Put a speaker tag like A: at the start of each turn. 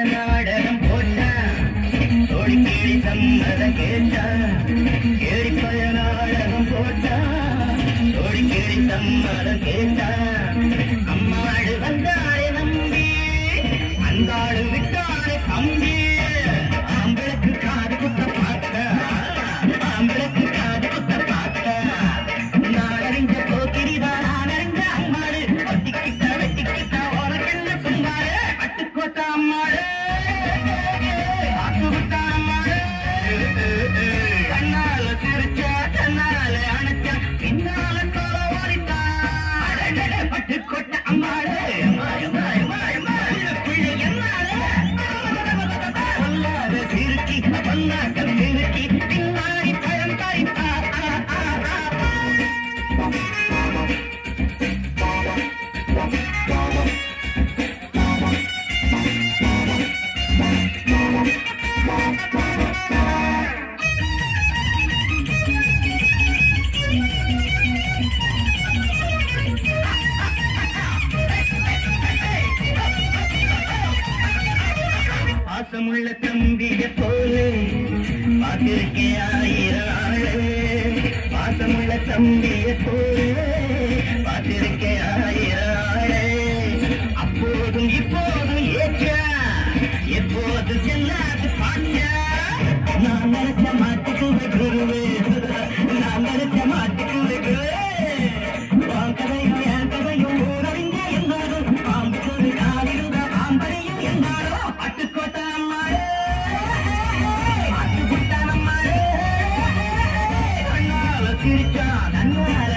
A: நாடகம் போட்டான் தோழி கேடி சம்மதம் கேட்டான் கேடிப்பய நாடகம் போட்டான் தோழி கேடி சம்மதம் கேட்டான் அம்மாடு வந்தாளே நம்பி அந்தாடு விட்டாளே கம்பி ஆம்பளுக்கு காது குத்த பார்த்த ஆம்பளுக்கு காது குத்த பார்த்த நாடறிஞ்ச போக்கிரிதான் நான் அறிஞ்ச அம்மாடு வெட்டிக்கிட்ட உனக்கென்ன சொன்னாரு பட்டுக்கோட்ட அம்மாடு கண்ணால சிரிச்சா கண்ணால அணைச்சா பின்னால தோல ஓடித்தான் பட்டுக்கோட்ட அம்மாடு பிள்ளை என்னால சொல்லாத சிறுக்கி சொன்னாக்க சிறுக்கி பின்னாடி பழம் தாய்த்தா பாசமுள்ள தம்பிய போலே பார்த்திருக்கே ஆயிரம் ஆளு பாசமுள்ள தம்பிய போலே பார்த்திருக்கே ஆயிரம் ஆளு அப்போதும் இப்போதும் ஏற்ற எப்போது செல்லாது பாட்ட நான் நினைச்ச மாட்டுக்குவே குருவே நான் நினைச்ச மாட்டுக்குவே குருவே கதையும் என் கதையும் ஊரறிஞ்ச என்றாலும் பாம்புக்கு நாளிருந்த பாம்பரையும் என்றாரோ பட்டுக்கோட்ட அம்மாளே மாட்டுக்குட்டான் அம்மாளே கண்ணால சிரிச்சா கண்ணால